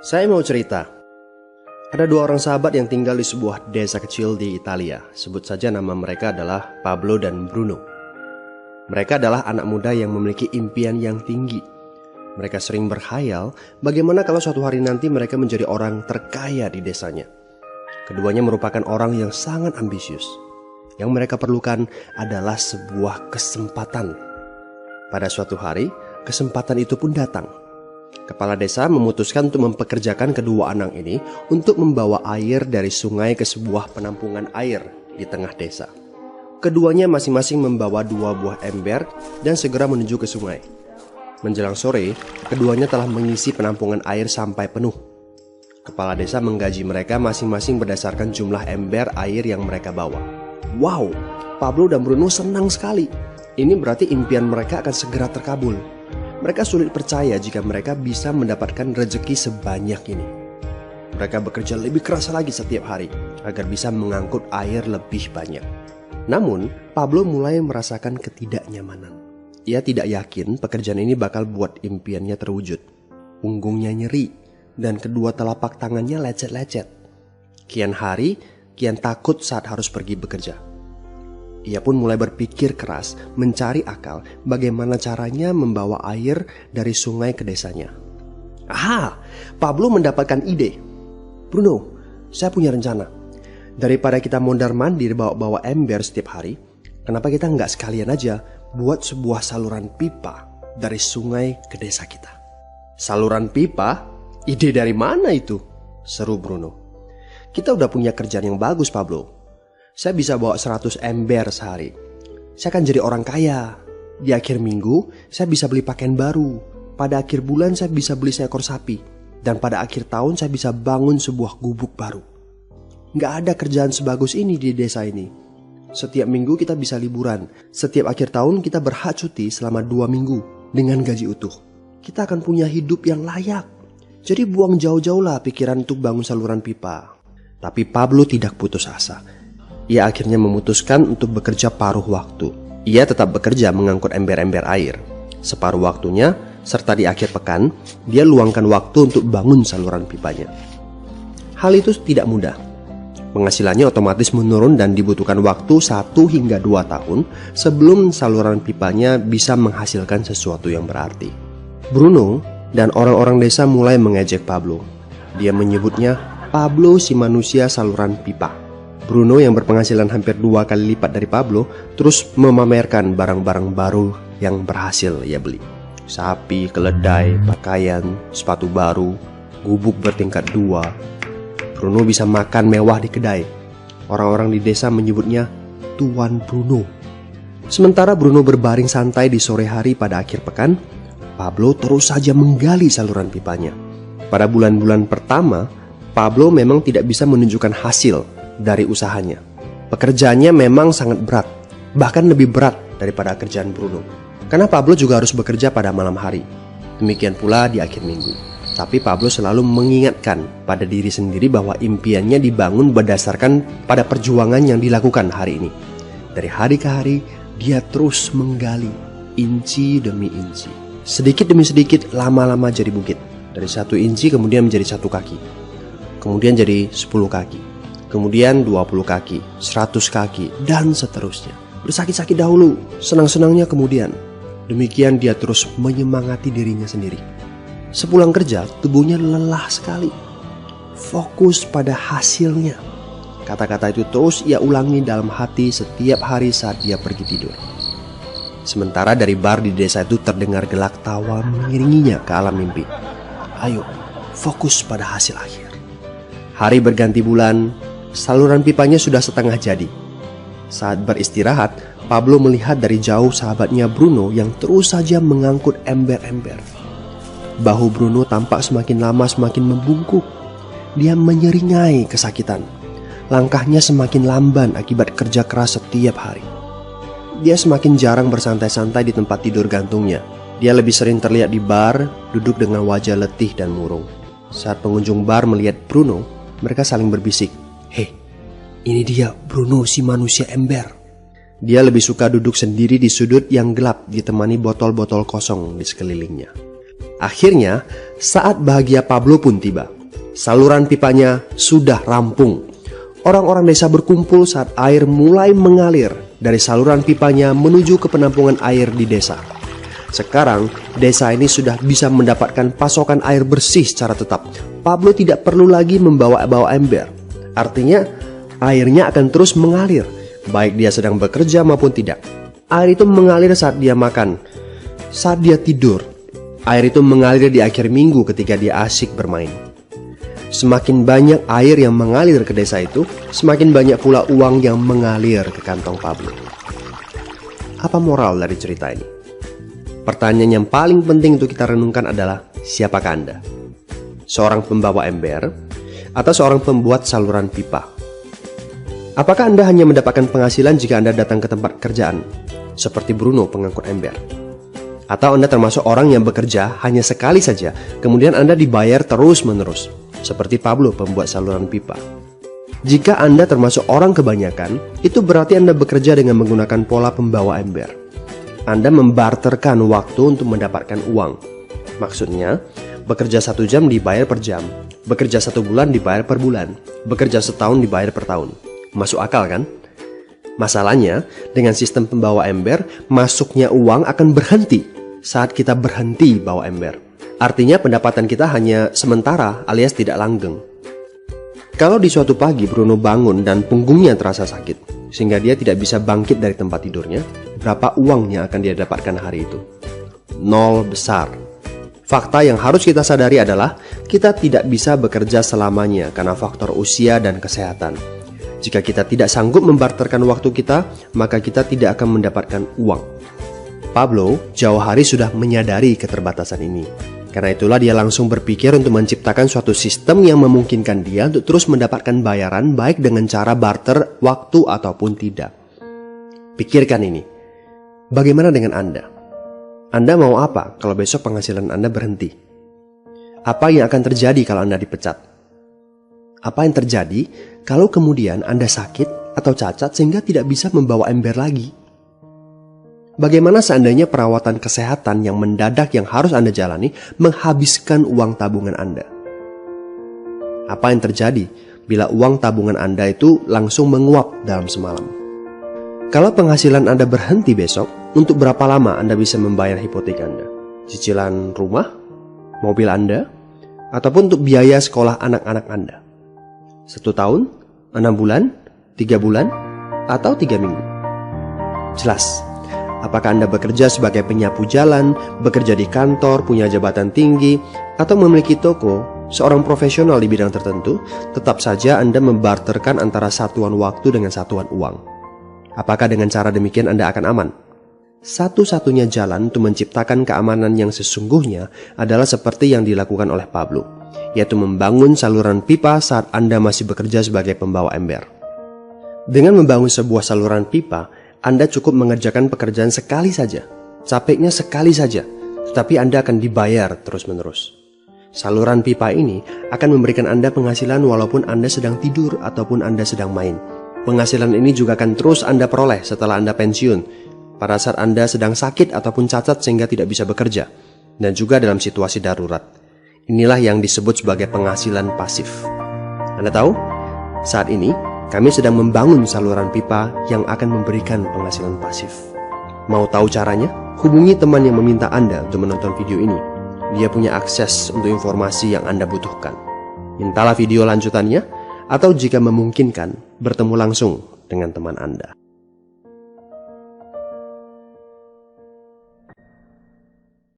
Saya mau cerita. Ada dua orang sahabat yang tinggal di sebuah desa kecil di Italia. Sebut saja nama mereka adalah Pablo dan Bruno. Mereka adalah anak muda yang memiliki impian yang tinggi. Mereka sering berkhayal bagaimana kalau suatu hari nanti mereka menjadi orang terkaya di desanya. Keduanya merupakan orang yang sangat ambisius. Yang mereka perlukan adalah sebuah kesempatan. Pada suatu hari, kesempatan itu pun datang. Kepala desa memutuskan untuk mempekerjakan kedua anak ini untuk membawa air dari sungai ke sebuah penampungan air di tengah desa. Keduanya masing-masing membawa 2 buah ember dan segera menuju ke sungai. Menjelang sore, keduanya telah mengisi penampungan air sampai penuh. Kepala desa menggaji mereka masing-masing berdasarkan jumlah ember air yang mereka bawa. Wow, Pablo dan Bruno senang sekali. Ini berarti impian mereka akan segera terkabul. Mereka sulit percaya jika mereka bisa mendapatkan rezeki sebanyak ini. Mereka bekerja lebih keras lagi setiap hari agar bisa mengangkut air lebih banyak. Namun, Pablo mulai merasakan ketidaknyamanan. Ia tidak yakin pekerjaan ini bakal buat impiannya terwujud. Punggungnya nyeri dan kedua telapak tangannya lecet-lecet. Kian hari, kian takut saat harus pergi bekerja. Ia pun mulai berpikir keras mencari akal bagaimana caranya membawa air dari sungai ke desanya. Aha, Pablo mendapatkan ide. Bruno, saya punya rencana. Daripada kita mondar-mandir bawa-bawa ember setiap hari, kenapa kita nggak sekalian aja buat sebuah saluran pipa dari sungai ke desa kita? Saluran pipa? Ide dari mana itu? Seru Bruno. Kita udah punya kerjaan yang bagus, Pablo. Saya bisa bawa 100 ember sehari. Saya akan jadi orang kaya. Di akhir minggu, saya bisa beli pakaian baru. Pada akhir bulan, saya bisa beli seekor sapi. Dan pada akhir tahun, saya bisa bangun sebuah gubuk baru. Nggak ada kerjaan sebagus ini di desa ini. Setiap minggu kita bisa liburan. Setiap akhir tahun, kita berhak cuti selama 2 minggu dengan gaji utuh. Kita akan punya hidup yang layak. Jadi buang jauh-jauhlah pikiran untuk bangun saluran pipa. Tapi Pablo tidak putus asa. Ia akhirnya memutuskan untuk bekerja paruh waktu. Ia tetap bekerja mengangkut ember-ember air. Separuh waktunya, serta di akhir pekan, dia luangkan waktu untuk bangun saluran pipanya. Hal itu tidak mudah. Penghasilannya otomatis menurun dan dibutuhkan waktu 1 hingga 2 tahun sebelum saluran pipanya bisa menghasilkan sesuatu yang berarti. Bruno dan orang-orang desa mulai mengejek Pablo. Dia menyebutnya Pablo si manusia saluran pipa. Bruno yang berpenghasilan hampir 2 kali lipat dari Pablo terus memamerkan barang-barang baru yang berhasil ia beli. Sapi, keledai, pakaian, sepatu baru, gubuk bertingkat 2. Bruno bisa makan mewah di kedai. Orang-orang di desa menyebutnya Tuan Bruno. Sementara Bruno berbaring santai di sore hari pada akhir pekan, Pablo terus saja menggali saluran pipanya. Pada bulan-bulan pertama, Pablo memang tidak bisa menunjukkan hasil dari usahanya. Pekerjaannya memang sangat berat, bahkan lebih berat daripada kerjaan Bruno. Karena Pablo juga harus bekerja pada malam hari. Demikian pula di akhir minggu. Tapi Pablo selalu mengingatkan pada diri sendiri bahwa impiannya dibangun berdasarkan pada perjuangan yang dilakukan hari ini. Dari hari ke hari, dia terus menggali, inci demi inci. Sedikit demi sedikit, lama-lama jadi bukit. Dari 1 inci kemudian menjadi 1 kaki. Kemudian jadi 10 kaki. Kemudian 20 kaki, 100 kaki, dan seterusnya. Bersakit-sakit dahulu, senang-senangnya kemudian. Demikian dia terus menyemangati dirinya sendiri. Sepulang kerja, tubuhnya lelah sekali. Fokus pada hasilnya. Kata-kata itu terus ia ulangi dalam hati setiap hari saat dia pergi tidur. Sementara dari bar di desa itu terdengar gelak tawa mengiringinya ke alam mimpi. Ayo, fokus pada hasil akhir. Hari berganti bulan, saluran pipanya sudah setengah jadi. Saat beristirahat, Pablo melihat dari jauh sahabatnya Bruno yang terus saja mengangkut ember-ember. Bahu Bruno tampak semakin lama semakin membungkuk. Dia menyeringai kesakitan. Langkahnya semakin lamban akibat kerja keras setiap hari. Dia semakin jarang bersantai-santai di tempat tidur gantungnya. Dia lebih sering terlihat di bar, duduk dengan wajah letih dan murung. Saat pengunjung bar melihat Bruno, mereka saling berbisik. Hei, ini dia Bruno si manusia ember. Dia lebih suka duduk sendiri di sudut yang gelap ditemani botol-botol kosong di sekelilingnya. Akhirnya, saat bahagia Pablo pun tiba. Saluran pipanya sudah rampung. Orang-orang desa berkumpul saat air mulai mengalir dari saluran pipanya menuju ke penampungan air di desa. Sekarang, desa ini sudah bisa mendapatkan pasokan air bersih secara tetap. Pablo tidak perlu lagi membawa ember. Artinya, airnya akan terus mengalir, baik dia sedang bekerja maupun tidak. Air itu mengalir saat dia makan, saat dia tidur. Air itu mengalir di akhir minggu ketika dia asyik bermain. Semakin banyak air yang mengalir ke desa itu, semakin banyak pula uang yang mengalir ke kantong Pablo. Apa moral dari cerita ini? Pertanyaan yang paling penting untuk kita renungkan adalah, siapakah Anda? Seorang pembawa ember atau seorang pembuat saluran pipa? Apakah Anda hanya mendapatkan penghasilan jika Anda datang ke tempat kerjaan, seperti Bruno pengangkut ember? Atau Anda termasuk orang yang bekerja hanya sekali saja, kemudian Anda dibayar terus-menerus, seperti Pablo pembuat saluran pipa? Jika Anda termasuk orang kebanyakan, itu berarti Anda bekerja dengan menggunakan pola pembawa ember. Anda membarterkan waktu untuk mendapatkan uang. Maksudnya, bekerja 1 jam dibayar per jam, bekerja 1 bulan dibayar per bulan, bekerja setahun dibayar per tahun. Masuk akal kan? Masalahnya, dengan sistem pembawa ember, masuknya uang akan berhenti saat kita berhenti bawa ember. Artinya pendapatan kita hanya sementara alias tidak langgeng. Kalau di suatu pagi Bruno bangun dan punggungnya terasa sakit, sehingga dia tidak bisa bangkit dari tempat tidurnya, berapa uang yang akan dia dapatkan hari itu? 0 besar. Fakta yang harus kita sadari adalah kita tidak bisa bekerja selamanya karena faktor usia dan kesehatan. Jika kita tidak sanggup membarterkan waktu kita, maka kita tidak akan mendapatkan uang. Pablo jauh hari sudah menyadari keterbatasan ini. Karena itulah dia langsung berpikir untuk menciptakan suatu sistem yang memungkinkan dia untuk terus mendapatkan bayaran baik dengan cara barter waktu ataupun tidak. Pikirkan ini. Bagaimana dengan Anda? Anda mau apa kalau besok penghasilan Anda berhenti? Apa yang akan terjadi kalau Anda dipecat? Apa yang terjadi kalau kemudian Anda sakit atau cacat sehingga tidak bisa membawa ember lagi? Bagaimana seandainya perawatan kesehatan yang mendadak yang harus Anda jalani menghabiskan uang tabungan Anda? Apa yang terjadi bila uang tabungan Anda itu langsung menguap dalam semalam? Kalau penghasilan Anda berhenti besok, untuk berapa lama Anda bisa membayar hipotek Anda? Cicilan rumah, mobil Anda, ataupun untuk biaya sekolah anak-anak Anda? 1 tahun, 6 bulan, 3 bulan, atau 3 minggu? Jelas. Apakah Anda bekerja sebagai penyapu jalan, bekerja di kantor, punya jabatan tinggi, atau memiliki toko, seorang profesional di bidang tertentu, tetap saja Anda membarterkan antara satuan waktu dengan satuan uang. Apakah dengan cara demikian Anda akan aman? Satu-satunya jalan untuk menciptakan keamanan yang sesungguhnya adalah seperti yang dilakukan oleh Pablo, yaitu membangun saluran pipa saat Anda masih bekerja sebagai pembawa ember. Dengan membangun sebuah saluran pipa, Anda cukup mengerjakan pekerjaan sekali saja, capeknya sekali saja, tetapi Anda akan dibayar terus-menerus. Saluran pipa ini akan memberikan Anda penghasilan walaupun Anda sedang tidur ataupun Anda sedang main. Penghasilan ini juga akan terus Anda peroleh setelah Anda pensiun, pada saat Anda sedang sakit ataupun cacat sehingga tidak bisa bekerja, dan juga dalam situasi darurat. Inilah yang disebut sebagai penghasilan pasif. Anda tahu, saat ini kami sedang membangun saluran pipa yang akan memberikan penghasilan pasif. Mau tahu caranya? Hubungi teman yang meminta Anda untuk menonton video ini. Dia punya akses untuk informasi yang Anda butuhkan. Mintalah video lanjutannya, atau jika memungkinkan, bertemu langsung dengan teman Anda.